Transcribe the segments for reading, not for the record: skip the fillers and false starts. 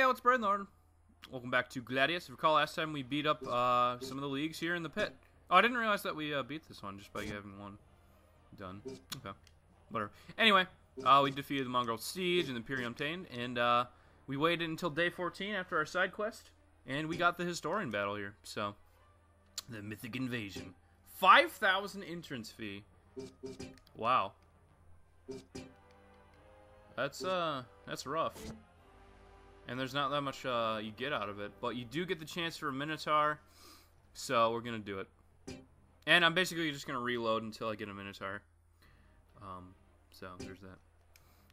what's Bird Lord? Welcome back to Gladius. If you recall, last time we beat up some of the leagues here in the pit. Oh, I didn't realize that we beat this one just by having one done. Okay, whatever. Anyway, we defeated the Mongol Siege and the Imperia obtained, and we waited until day 14 after our side quest, and we got the Historian battle here. So, the Mythic Invasion. 5,000 entrance fee. Wow. That's rough. And there's not that much you get out of it, but you do get the chance for a Minotaur, so we're gonna do it. And I'm basically just gonna reload until I get a Minotaur. So there's that.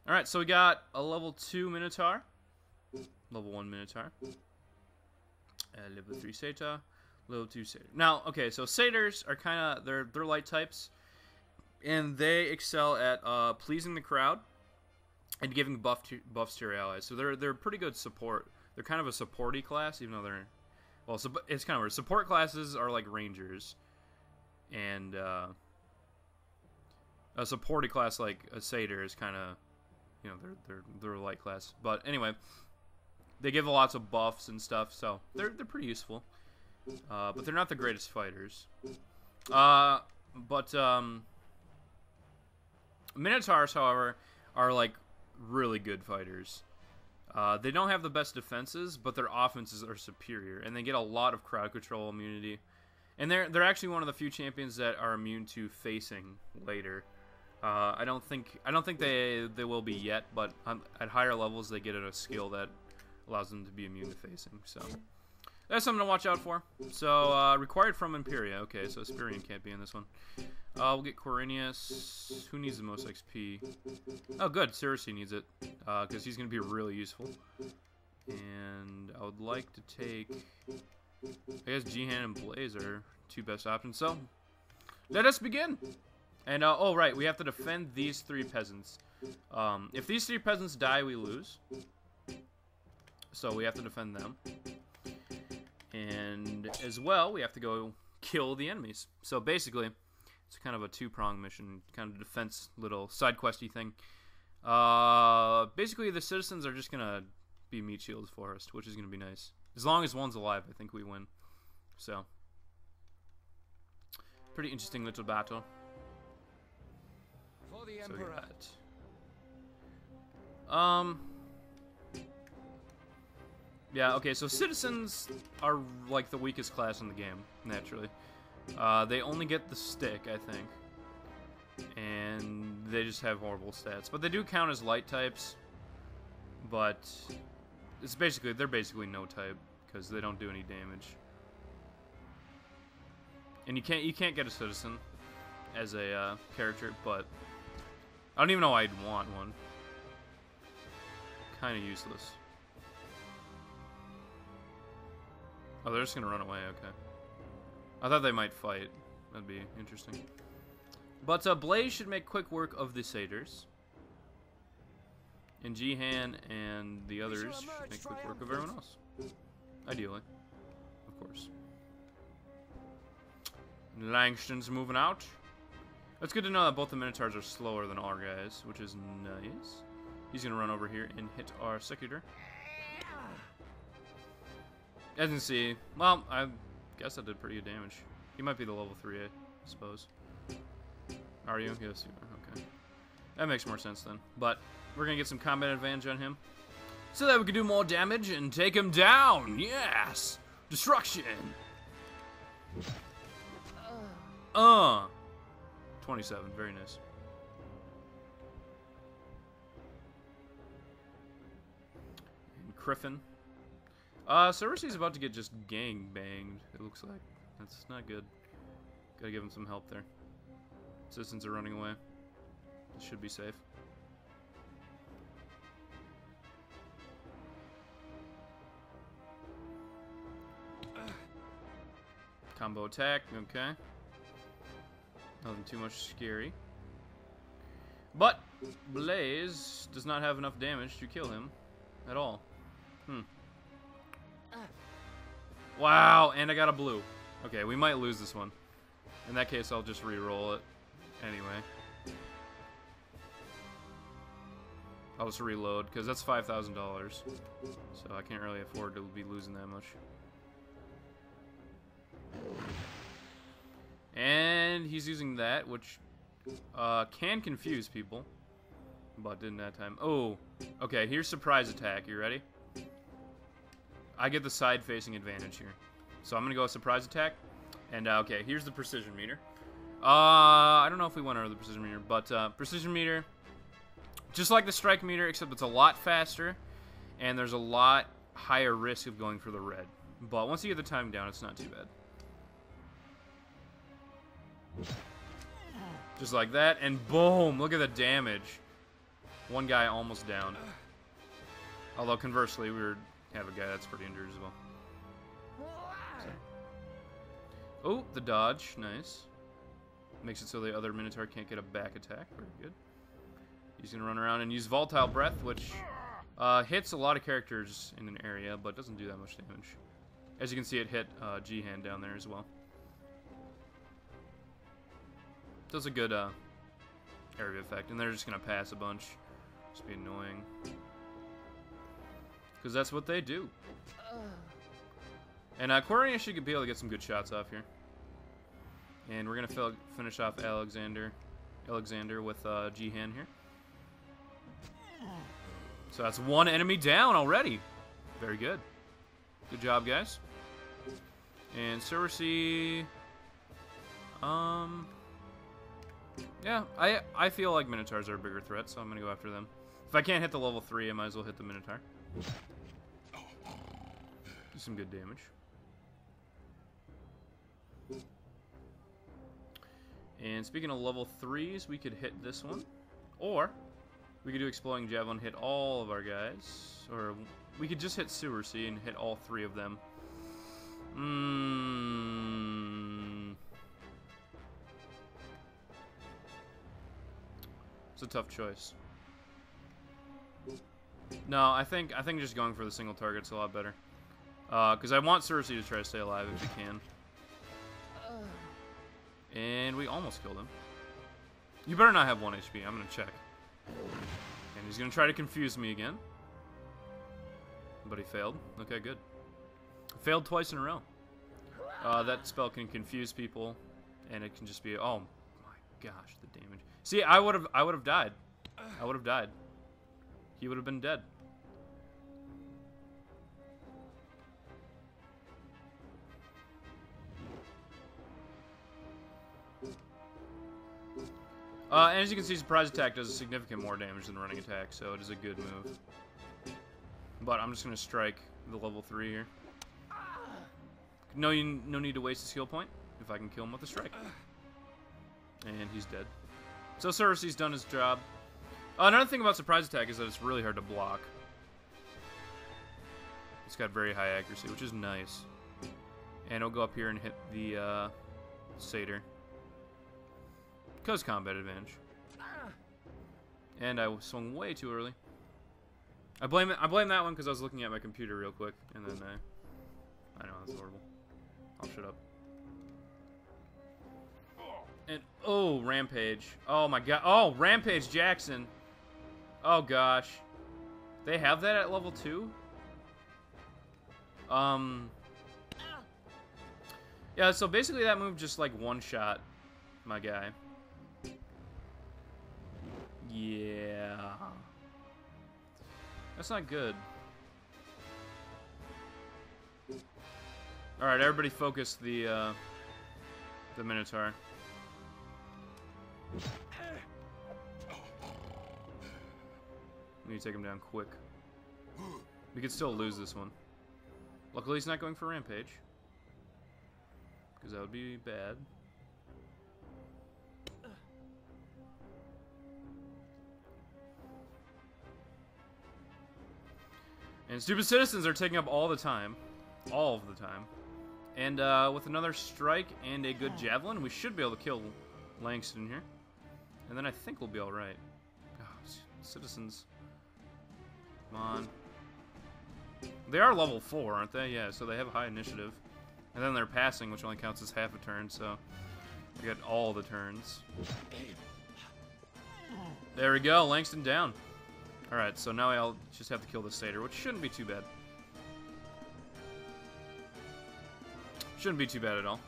All right, so we got a level 2 Minotaur, level 1 Minotaur, level 3 Satyr, level 2 Satyr. Now, okay, so Satyrs are kind of they're light types, and they excel at pleasing the crowd and giving buffs to your allies. So they're pretty good support. They're kind of a supporty class, even though they're, well, it's kind of weird. Support classes are like rangers, and a supporty class like a satyr is kind of, you know, they're a light class. But anyway, they give lots of buffs and stuff, so they're pretty useful. But they're not the greatest fighters. Minotaurs, however, are like really good fighters. They don't have the best defenses, but their offenses are superior, and they get a lot of crowd control immunity. And they're actually one of the few champions that are immune to facing later. I don't think they will be yet, but at higher levels they get a skill that allows them to be immune to facing. So that's something to watch out for. So required from Imperia. Okay, so Aspirian can't be in this one. We'll get Quirinius. Who needs the most XP? Oh, good. Circe needs it, because he's going to be really useful. And I would like to take, I guess GCN and Blaze are two best options. So let us begin. And oh right, we have to defend these 3 peasants. If these 3 peasants die, we lose. So we have to defend them. And as well, we have to go kill the enemies. So basically, it's kind of a 2-pronged mission, kind of defense little side questy thing. Basically, the citizens are just gonna be meat shields for us, which is gonna be nice. As long as one's alive, I think we win. So, pretty interesting little battle. For the Emperor. Yeah, okay, so citizens are like the weakest class in the game, naturally. They only get the stick, I think. And they just have horrible stats. But they do count as light types. But they're basically no type, because they don't do any damage. And you can't get a citizen as a character, but I don't even know why I'd want one. Kinda useless. Oh, they're just gonna run away, okay. I thought they might fight. That'd be interesting. But Blaze should make quick work of the satyrs. And GCN and the others should make quick work of everyone else. Ideally. Of course. Langston's moving out. It's good to know that both the Minotaurs are slower than our guys, which is nice. He's gonna run over here and hit our Secutor. As you can see, well, I guess I did pretty good damage. He might be the level 3, I suppose. Are you? Yes, you are. Okay. That makes more sense then. But we're going to get some combat advantage on him, so that we can do more damage and take him down. Yes! Destruction! 27. Very nice. And Griffin. Circe's about to get just gang banged, it looks like. That's not good. Gotta give him some help there. Citizens are running away. It should be safe. Combo attack, okay. Nothing too much scary. But Blaze does not have enough damage to kill him at all. Wow, and I got a blue. Okay, we might lose this one. In that case, I'll just re-roll it anyway. I'll just reload, because that's $5,000. So I can't really afford to be losing that much. And he's using that, which can confuse people. But didn't that time. Oh, okay, here's surprise attack. You ready? I get the side-facing advantage here. So I'm going to go surprise attack. And, okay, here's the precision meter. I don't know if we went over the precision meter, but precision meter, just like the strike meter, except it's a lot faster, and there's a lot higher risk of going for the red. But once you get the timing down, it's not too bad. Just like that, and boom! Look at the damage. One guy almost down. Although, conversely, we have a guy that's pretty injured as well. So. Oh, the dodge. Nice. Makes it so the other Minotaur can't get a back attack. Very good. He's going to run around and use Volatile Breath, which hits a lot of characters in an area, but doesn't do that much damage. As you can see, it hit G-Hand down there as well. Does a good area effect, and they're just going to pass a bunch. Just be annoying. Because that's what they do. And Quarian should be able to get some good shots off here. And we're going to finish off Alexander with G-Hand here. So that's one enemy down already. Very good. Good job, guys. And Cersei... yeah, I feel like Minotaurs are a bigger threat, so I'm going to go after them. If I can't hit the level 3, I might as well hit the Minotaur. Do some good damage. And speaking of level 3s, we could hit this one. Or, we could do Exploding Javelin, hit all of our guys. Or, we could just hit Cersei and hit all 3 of them. It's a tough choice. No, I think just going for the single target's a lot better. Because I want Cersei to try to stay alive if he can. And we almost killed him. You better not have 1 HP. I'm going to check. And he's going to try to confuse me again. But he failed. Okay, good. Failed twice in a row. That spell can confuse people. And it can just be... Oh, my gosh, the damage. See, I would have died. I would have died. He would have been dead. And as you can see, surprise attack does a significant more damage than running attack, so it is a good move. But I'm just going to strike the level 3 here. No need to waste a skill point if I can kill him with a strike. And he's dead. So Cersei's done his job. Another thing about surprise attack is that it's really hard to block. It's got very high accuracy, which is nice. And it'll go up here and hit the satyr. Because combat advantage. And I swung way too early. I blame that one because I was looking at my computer real quick, and then I know that's horrible. I'll shut up. And oh, Rampage! Oh my god! Oh, Rampage Jackson! Oh gosh, they have that at level 2. Yeah. So basically, that move just like one-shot my guy. Yeah. That's not good. Alright, everybody focus the Minotaur. We need to take him down quick. We could still lose this one. Luckily, he's not going for Rampage. Because that would be bad. And stupid citizens are taking up all the time. All of the time. And with another strike and a good javelin, we should be able to kill Langston here. And then I think we'll be alright. Oh, citizens. Come on. They are level 4, aren't they? Yeah, so they have high initiative. And then they're passing, which only counts as half a turn, so we get all the turns. There we go, Langston down. Alright, so now I'll just have to kill the satyr, which shouldn't be too bad. Shouldn't be too bad at all.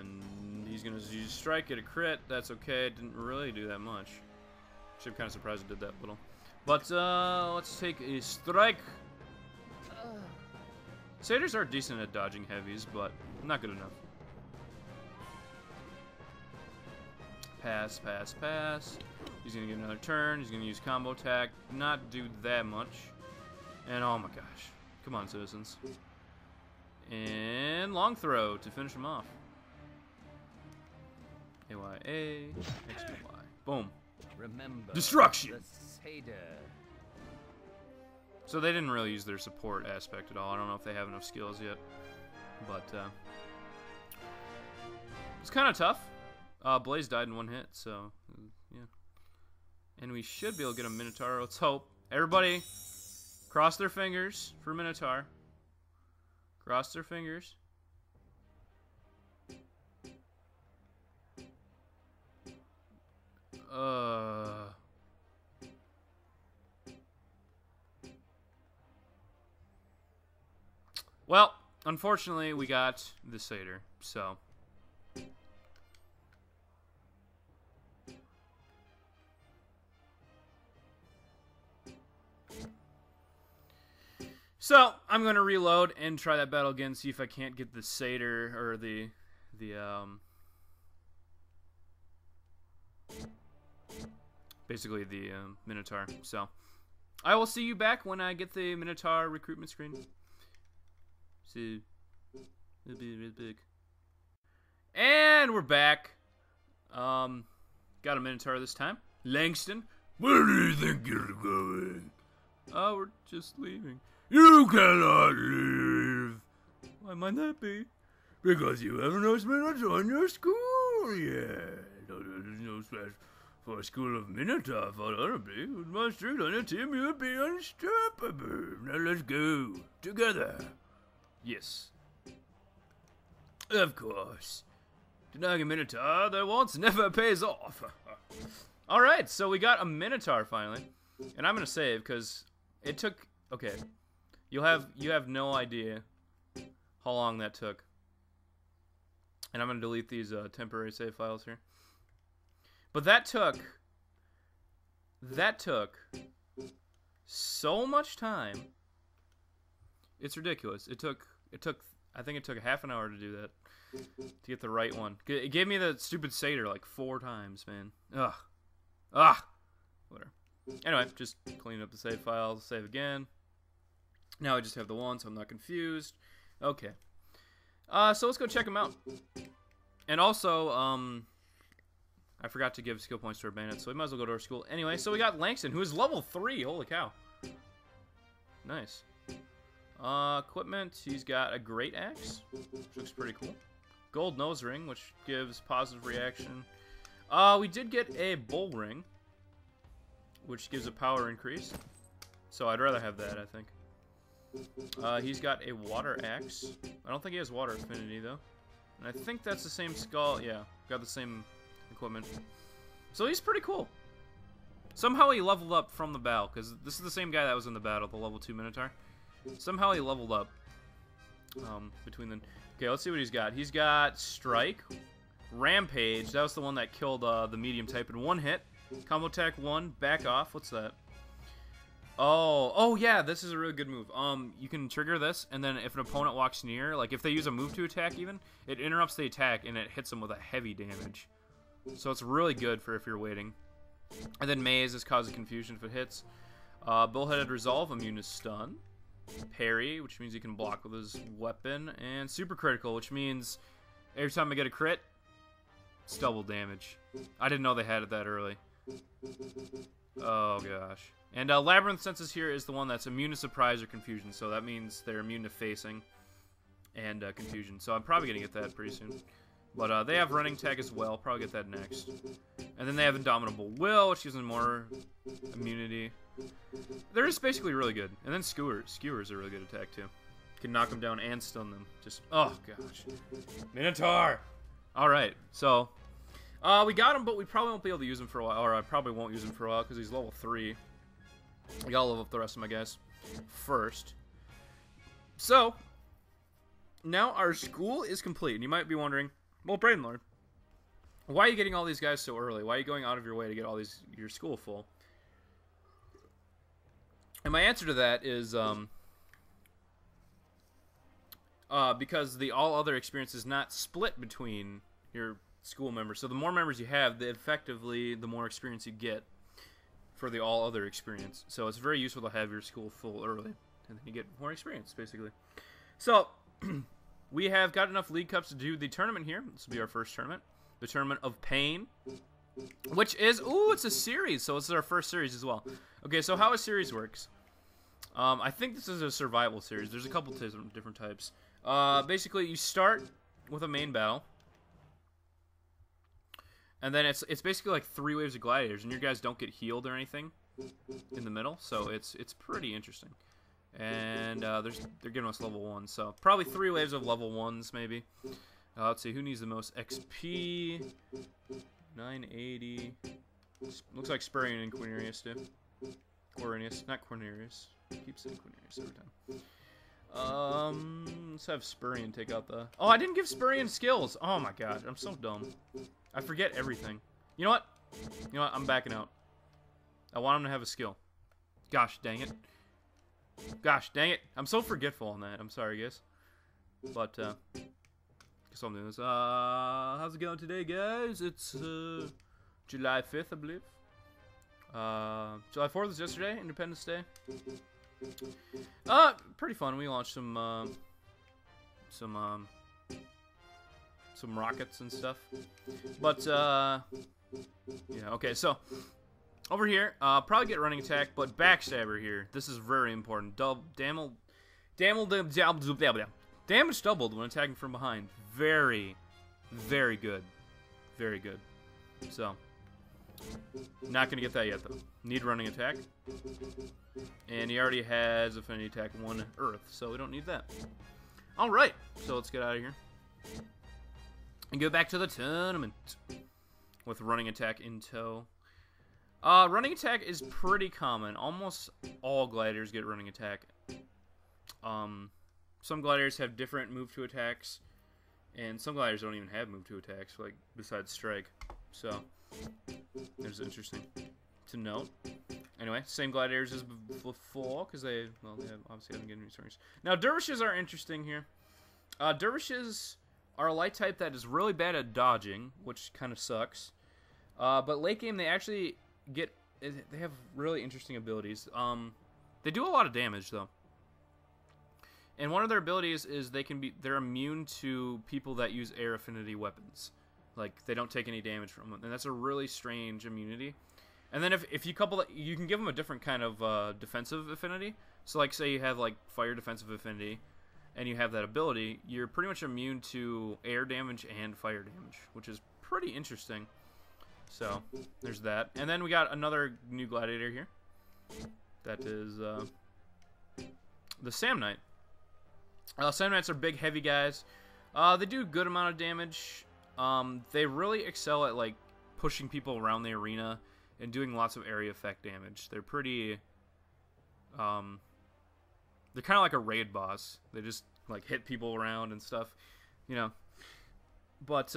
And he's going to use strike, get a crit. That's okay. It didn't really do that much. Actually, I'm kind of surprised it did that little. But let's take a strike. Satyrs are decent at dodging heavies, but not good enough. Pass, pass, pass. He's going to get another turn. He's going to use combo attack. Not do that much. And oh my gosh. Come on, citizens. And long throw to finish him off. AYA, XBY. Boom. Remember destruction! the satyr. So they didn't really use their support aspect at all. I don't know if they have enough skills yet. But it's kind of tough. Blaze died in one hit, so yeah. And we should be able to get a Minotaur. Let's hope. Everybody, cross their fingers for Minotaur. Cross their fingers. Well, unfortunately, we got the satyr, so. So, I'm going to reload and try that battle again, see if I can't get the satyr, or basically the Minotaur. So, I will see you back when I get the Minotaur recruitment screen. See, it'll be really big. And we're back. Got a Minotaur this time. Langston. Where do you think you're going? Oh, we're just leaving. You cannot leave. Why might that be? Because you haven't Minotaur in your school yet. There's no space for a school of Minotaur. Thought I'd be with my strength on your team. You'd be unstoppable. Now let's go together. Yes. Of course. Denying a Minotaur that once never pays off. Alright, so we got a Minotaur finally. And I'm gonna save because it took okay. You have no idea how long that took. And I'm gonna delete these temporary save files here. But that took so much time. It's ridiculous. It took I think it took half an hour to do that. To get the right one. It gave me the stupid satyr like 4 times, man. Ugh. Whatever. Anyway, just clean up the save files, save again. Now I just have the one, so I'm not confused. Okay. So let's go check them out. And also, I forgot to give skill points to our bandits, so we might as well go to our school. Anyway, so we got Langston, who is level 3. Holy cow. Nice. Equipment, he's got a great axe, which looks pretty cool. Gold nose ring, which gives positive reaction. We did get a bull ring, which gives a power increase. So I'd rather have that, I think. He's got a water axe. I don't think he has water affinity, though. And I think that's the same skull. Yeah, got the same equipment. So he's pretty cool. Somehow he leveled up from the battle, because this is the same guy that was in the battle, the level 2 Minotaur. Somehow he leveled up between the... Okay, let's see what he's got. He's got Strike, Rampage. That was the one that killed the medium type in 1 hit. Combo attack 1, back off. What's that? Oh yeah, this is a really good move. You can trigger this, and then if an opponent walks near, like if they use a move to attack even, it interrupts the attack, and it hits them with a heavy damage. So it's really good for if you're waiting. And then Maze is causing confusion if it hits. Bullheaded Resolve, immune to stun. Parry, which means he can block with his weapon. And Super Critical, which means every time I get a crit, it's double damage. I didn't know they had it that early. Oh gosh. And Labyrinth Senses here is the one that's immune to surprise or confusion, so that means they're immune to facing and confusion. So I'm probably going to get that pretty soon. But they have Running Tag as well, probably get that next. And then they have Indomitable Will, which gives them more immunity. They're just basically really good. And then Skewer's a really good attack too. Can knock them down and stun them. Just, oh gosh. Minotaur! Alright, so... We got him, but we probably won't be able to use him for a while. Or I probably won't use him for a while because he's level 3. I gotta level up the rest of my guys first. So, now our school is complete. And you might be wondering, well, Braden Lord, why are you getting all these guys so early? Why are you going out of your way to get all your school full? And my answer to that is because the all other experience is not split between your school members. So the more members you have, effectively the more experience you get for the all other experience. So it's very useful to have your school full early, and then you get more experience, basically. So we have got enough league cups to do the tournament here. This will be our first tournament, the Tournament of Pain, which is, ooh, it's a series, so it's our first series as well. Okay, so how a series works. I think this is a survival series. There's a couple different types. Basically, you start with a main battle, and then it's basically like 3 waves of gladiators, and your guys don't get healed or anything in the middle, so it's pretty interesting. And they're giving us level 1, so probably 3 waves of level 1s maybe. Let's see, who needs the most XP? 980. Looks like Spurian and Quirinius do. Quirinius, not Cornelius. I keep saying Quirinius every time. Let's have Spurian take out the... Oh, I didn't give Spurian skills. Oh my god, I'm so dumb. I forget everything. You know what? I'm backing out. I want him to have a skill. Gosh, dang it. Gosh, dang it. I'm so forgetful on that. I'm sorry, guys. But, guess I'm doing this. How's it going today, guys? It's, July 5th, I believe. July 4th was yesterday, Independence Day. Pretty fun. We launched some rockets and stuff. But, yeah, okay, so, over here, probably get running attack, but backstabber here. This is very important. Damage doubled when attacking from behind. Very, very good. Very good. So, not going to get that yet, though. Need running attack. And he already has affinity attack 1 earth, so we don't need that. Alright, so let's get out of here. And go back to the tournament. With running attack in tow. Running attack is pretty common. Almost all gladiators get running attack. Some gladiators have different move to attacks. And some gladiators don't even have move to attacks, like, besides strike. So, there's interesting to note. Anyway, same gladiators as before, because they obviously haven't getting returns. Now, dervishes are interesting here. Dervishes are a light type that is really bad at dodging, which kind of sucks. But late game, they actually they have really interesting abilities. They do a lot of damage, though. And one of their abilities is they're immune to people that use air affinity weapons. Like, they don't take any damage from them. And that's a really strange immunity. And then if you couple that, you can give them a different kind of defensive affinity. So, like, say you have, like, fire defensive affinity, and you have that ability, you're pretty much immune to air damage and fire damage, which is pretty interesting. So, there's that. And then we got another new gladiator here. That is the Samnite. Samnites are big, heavy guys. They do a good amount of damage. They really excel at, like, pushing people around the arena and doing lots of area effect damage. They're pretty... they're kind of like a raid boss. They just, like, hit people around and stuff, you know. But,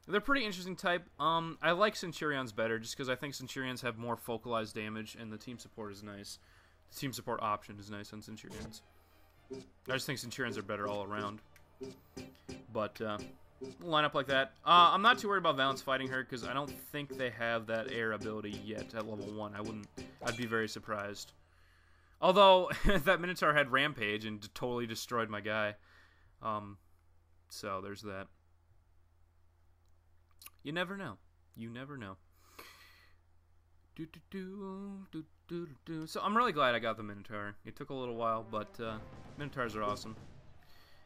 they're pretty interesting type. I like Centurions better just because I think Centurions have more focalized damage and the team support is nice. The team support option is nice on Centurions. I just think Centurions are better all around. But, line up like that. I'm not too worried about Valence fighting her because I don't think they have that air ability yet at level 1. I'd be very surprised. Although, that Minotaur had Rampage and totally destroyed my guy. So, there's that. You never know. You never know. So, I'm really glad I got the Minotaur. It took a little while, but Minotaurs are awesome.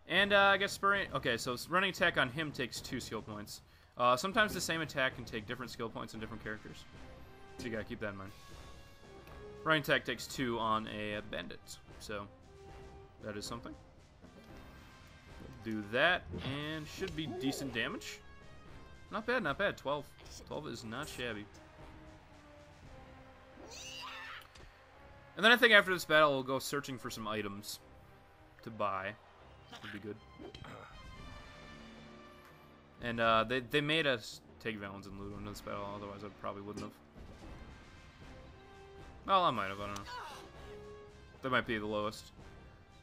And I guess Spurian... Okay, so running attack on him takes 2 skill points. Sometimes the same attack can take different skill points in different characters. So you gotta keep that in mind. Running attack takes 2 on a bandit. So, that is something. We'll do that, and should be decent damage. Not bad, not bad. 12. 12 is not shabby. And then I think after this battle, we'll go searching for some items to buy. Would be good. And they made us take Valens and loot into this battle, otherwise I probably wouldn't have. Well, I might have, I don't know. That might be the lowest.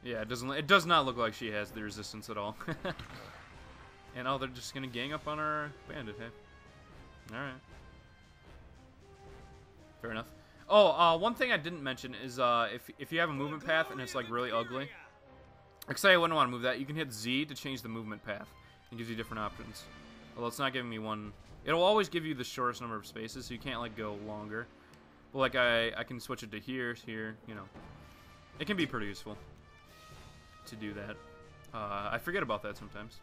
Yeah, it does not look like she has the resistance at all. And oh, they're just gonna gang up on our bandit, hey? Alright. Fair enough. Oh, one thing I didn't mention is if you have a movement path and it's like really ugly, like say I wouldn't want to move that, you can hit Z to change the movement path. It gives you different options. Although it's not giving me one. It'll always give you the shortest number of spaces, so you can't like go longer. But like I can switch it to here, you know. It can be pretty useful to do that. I forget about that sometimes.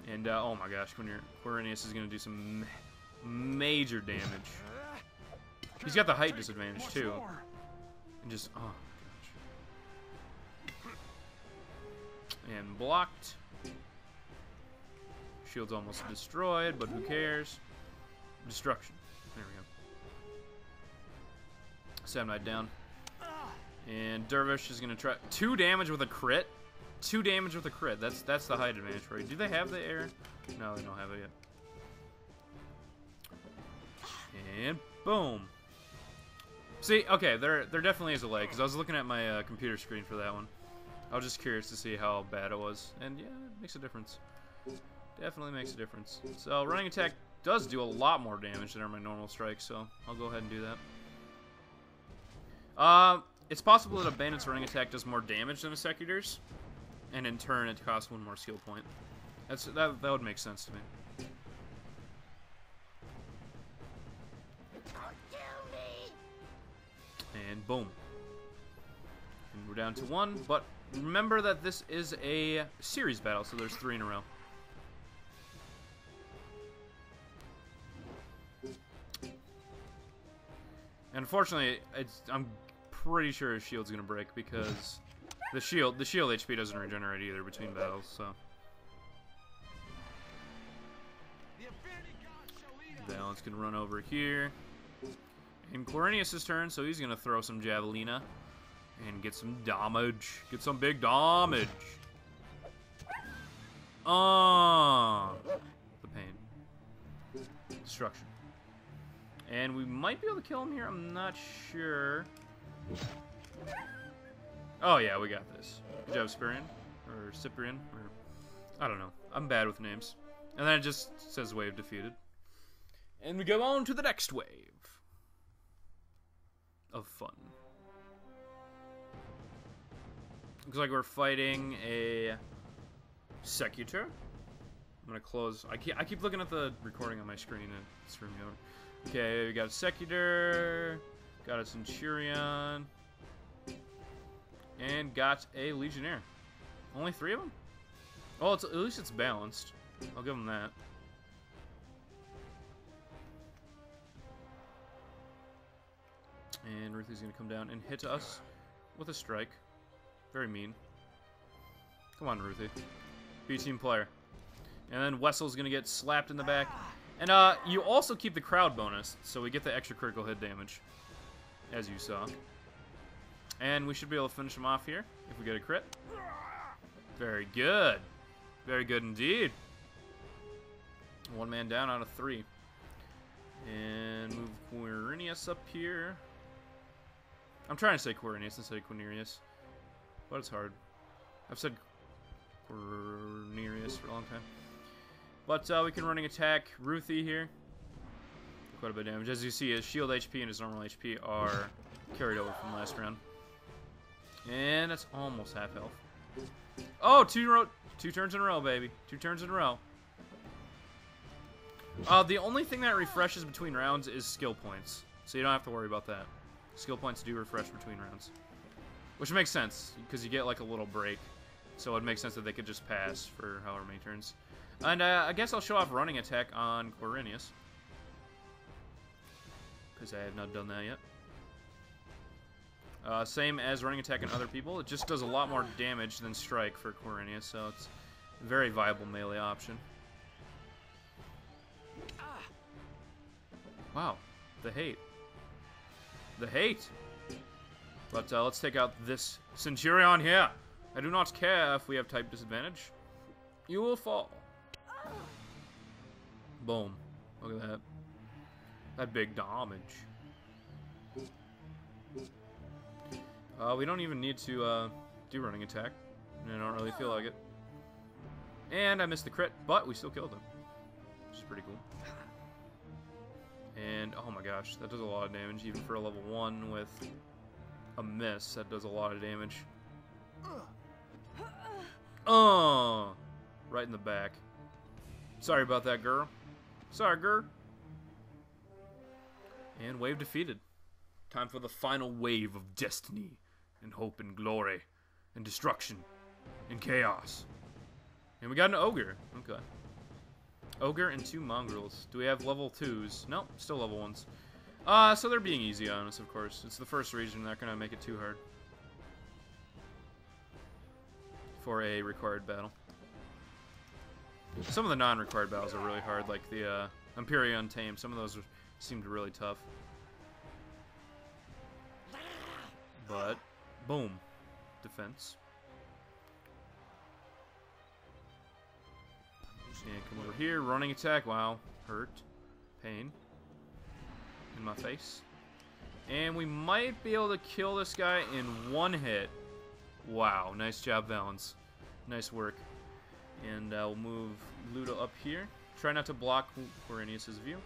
And oh my gosh, Quirinius is gonna do some major damage. He's got the height disadvantage too. And just oh gosh. And blocked. Shield's almost destroyed, but who cares? Destruction. There we go. Sam Knight down. And Dervish is gonna try 2 damage with a crit. 2 damage with a crit. That's the height advantage for you. Do they have the air? No, they don't have it yet. And boom. See, okay, there definitely is a lag, because I was looking at my computer screen for that one. I was just curious to see how bad it was. And yeah, it makes a difference. Definitely makes a difference. So running attack does do a lot more damage than my normal strike, so I'll go ahead and do that. It's possible that a bandit's running attack does more damage than a secutor's, and in turn it costs 1 more skill point. That would make sense to me. And boom. And we're down to 1, but remember that this is a series battle, so there's 3 in a row. And unfortunately, I'm pretty sure his shield's gonna break because the shield HP doesn't regenerate either between battles, so. Valens can run over here. And Quirinius' turn, so he's gonna throw some Javelina and get some damage. Get some big damage. Oh, the pain. Destruction. And we might be able to kill him here. I'm not sure. Oh yeah, we got this. Good job, Cyprian. Or Cyprian. Or I don't know. I'm bad with names. And then it just says wave defeated. And we go on to the next wave of fun. Looks like we're fighting a Secutor. I'm gonna close. I keep looking at the recording on my screen and it's screwing me over. Okay, we got a Secutor, got a Centurion, and got a Legionnaire. Only 3 of them? Well, at least it's balanced. I'll give them that. And Ruthie's gonna come down and hit us with a strike. Very mean. Come on, Ruthie. Be a team player. And then Wessel's gonna get slapped in the back. And you also keep the crowd bonus, so we get the extra critical hit damage, as you saw. And we should be able to finish him off here if we get a crit. Very good. Very good indeed. 1 man down out of 3. And move Quirinius up here. I'm trying to say Quirinius instead of Quirinius, but it's hard. I've said Quirinius for a long time. But we can running attack Ruthie here. Quite a bit of damage. As you see, his shield HP and his normal HP are carried over from last round. And that's almost half health. Oh, 2 turns in a row, baby. 2 turns in a row. The only thing that refreshes between rounds is skill points, so you don't have to worry about that. Skill points do refresh between rounds, which makes sense because you get like a little break, so it makes sense that they could just pass for however many turns. And I guess I'll show off running attack on Quirinius, because I have not done that yet. Same as running attack on other people. It just does a lot more damage than strike for Quirinius, so it's a very viable melee option. Wow. The hate. The hate! But let's take out this Centurion here. I do not care if we have type disadvantage. You will fall. Boom. Look at that. That big damage. We don't even need to do running attack. I don't really feel like it. And I missed the crit, but we still killed him. Which is pretty cool. And, oh my gosh, that does a lot of damage. Even for a level 1 with a miss, that does a lot of damage. Oh! Right in the back. Sorry about that, girl. Sorry, girl. And wave defeated. Time for the final wave of destiny, and hope, and glory, and destruction, and chaos. And we got an ogre. Okay. Ogre and 2 mongrels. Do we have level 2s? Nope, still level 1s. So they're being easy on us, of course. It's the first region, they're not gonna make it too hard. For a required battle. Some of the non-required battles are really hard, like the Imperia Untamed. Some of those seemed really tough. But, boom. Defense. And come over here, running attack. Wow, hurt, pain in my face. And we might be able to kill this guy in 1 hit. Wow, nice job, Valens. Nice work. And we'll move Ludo up here. Try not to block Quirinius' view.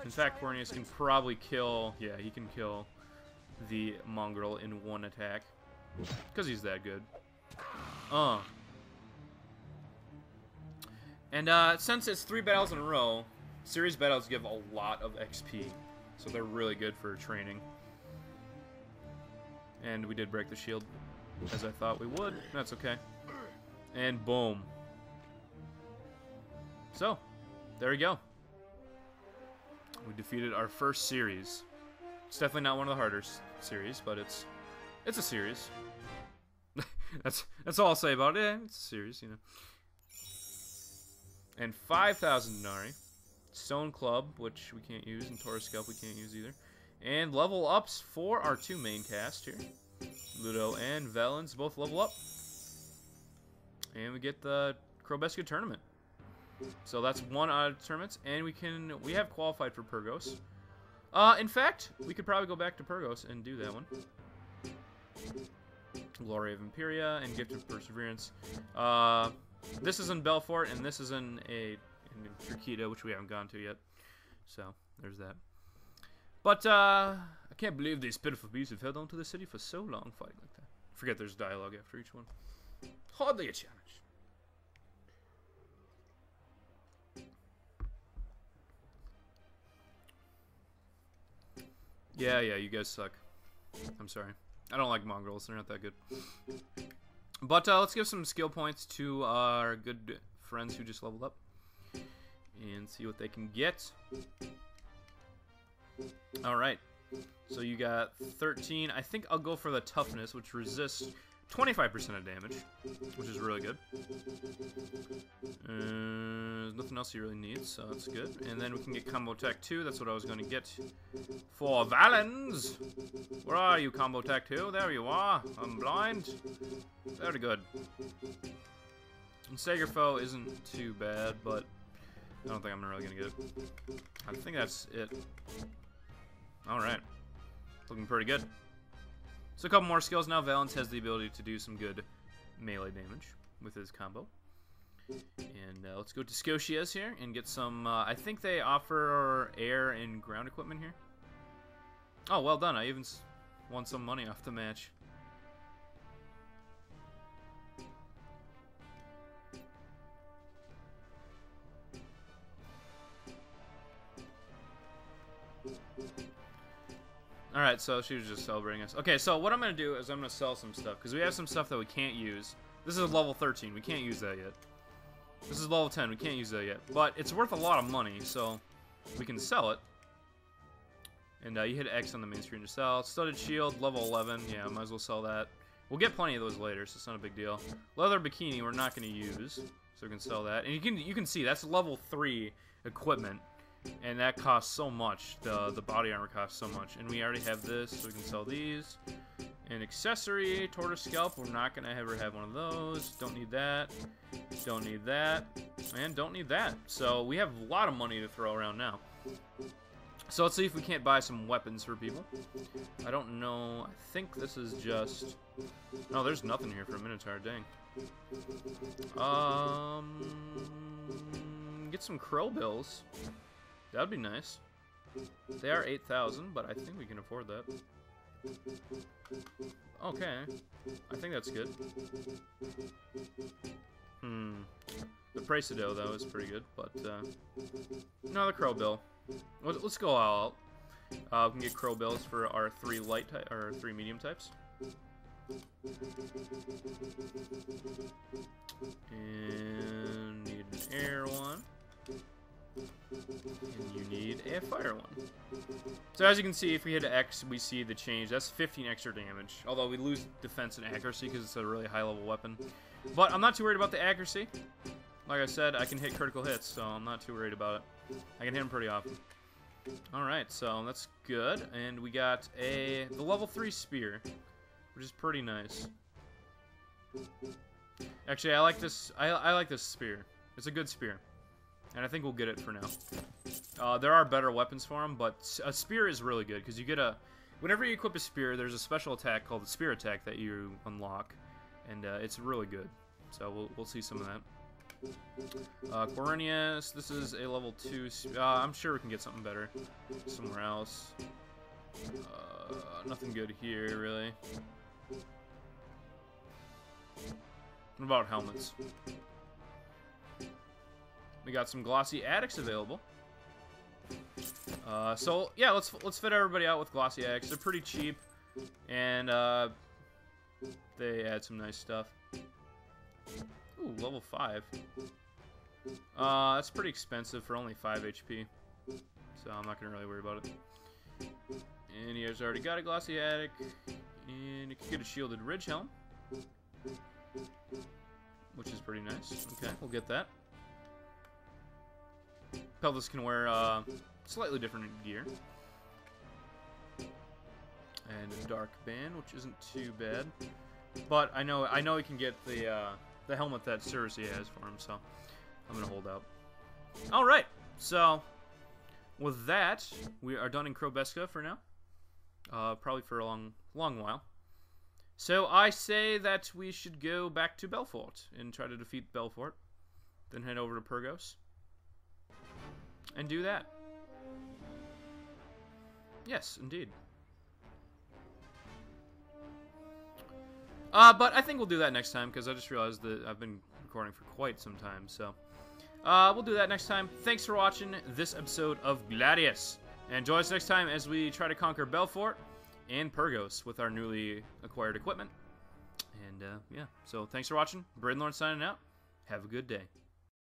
In fact, Quirinius can probably kill... Yeah, he can kill the mongrel in 1 attack. Because he's that good. And since it's 3 battles in a row, series battles give a lot of XP. So they're really good for training. And we did break the shield, as I thought we would. That's okay. And boom. So, there we go. We defeated our first series. It's definitely not one of the harder series, but it's a series. that's all I'll say about it. Yeah, it's a series, you know. And 5,000 denarii. Stone Club, which we can't use, and Taurus Scalp we can't use either. And level ups for our 2 main cast here. Ludo and Valens both level up. And we get the Krobesca tournament. So that's 1 out of tournaments, and we have qualified for Purgos. In fact, we could probably go back to Purgos and do that one. Glory of Imperia and Gift of Perseverance. This is in Belfort, and this is in Turquita, which we haven't gone to yet. So, there's that. But, I can't believe these pitiful beasts have held on to the city for so long fighting like that. Forget there's dialogue after each one. Hardly a challenge. Yeah, you guys suck. I'm sorry. I don't like mongrels. They're not that good. But let's give some skill points to our good friends who just leveled up. And see what they can get. Alright. So you got 13. I think I'll go for the toughness, which resists 25% of damage, which is really good. Nothing else he really needs, so that's good. And then we can get Combo Attack 2. That's what I was going to get for Valens. Where are you, Combo Attack 2? There you are. I'm blind. Very good. And Stagger Foe isn't too bad, but I don't think I'm really going to get it. I think that's it. Alright. Looking pretty good. So a couple more skills now. Valens has the ability to do some good melee damage with his combo. And let's go to Scotia's here and get some... I think they offer air and ground equipment here. Oh, well done. I even won some money off the match. Alright, so she was just celebrating us. Okay, so what I'm going to do is I'm going to sell some stuff, because we have some stuff that we can't use. This is level 13. We can't use that yet. This is level 10. We can't use that yet. But it's worth a lot of money, so we can sell it. And you hit X on the main screen to sell. Studded Shield, level 11. Yeah, might as well sell that. We'll get plenty of those later, so it's not a big deal. Leather Bikini we're not going to use, so we can sell that. And you can see, that's level 3 equipment. And that costs so much. The body armor costs so much. And we already have this, so we can sell these. An accessory, tortoise scalp. We're not going to ever have one of those. Don't need that. Don't need that. And don't need that. So we have a lot of money to throw around now. So let's see if we can't buy some weapons for people. I don't know. I think this is just... No, there's nothing here for a Minotaur. Dang. Get some crow bills. That'd be nice. They are 8,000, but I think we can afford that. Okay. I think that's good. The price of dough, though, is pretty good, but, no, the crow bill. Let's go all out. We can get crow bills for our 3 light type, or 3 medium types. And need an air one. And you need a fire one. So as you can see, if we hit X, we see the change. That's 15 extra damage. Although we lose defense and accuracy because it's a really high level weapon. But I'm not too worried about the accuracy. Like I said, I can hit critical hits, so I'm not too worried about it. I can hit them pretty often. Alright, so that's good. And we got the level 3 spear, which is pretty nice. Actually, I like this. I like this spear. It's a good spear. And I think we'll get it for now. There are better weapons for him, but a spear is really good because you get a... Whenever you equip a spear, there's a special attack called the spear attack that you unlock, and it's really good. So we'll see some of that. Quirinius, this is a level 2. I'm sure we can get something better somewhere else. Nothing good here, really. What about helmets? We got some glossy attics available. So yeah, let's fit everybody out with glossy attics. They're pretty cheap, and they add some nice stuff. Ooh, level 5. That's pretty expensive for only 5 HP. So I'm not gonna really worry about it. And he has already got a glossy attic, and you can get a shielded ridge helm, which is pretty nice. Okay, we'll get that. Pelvis can wear slightly different gear. And a dark band, which isn't too bad. But I know he can get the helmet that Cersei has for him, so I'm gonna hold out. Alright, so with that, we are done in Krobeska for now. Probably for a long while. So I say that we should go back to Belfort and try to defeat Belfort. Then head over to Purgos. And do that. Yes, indeed. But I think we'll do that next time, because I just realized that I've been recording for quite some time, so... we'll do that next time. Thanks for watching this episode of Gladius. And join us next time as we try to conquer Belfort and Purgos with our newly acquired equipment. And, yeah. So, thanks for watching. Braden Lawrence signing out. Have a good day.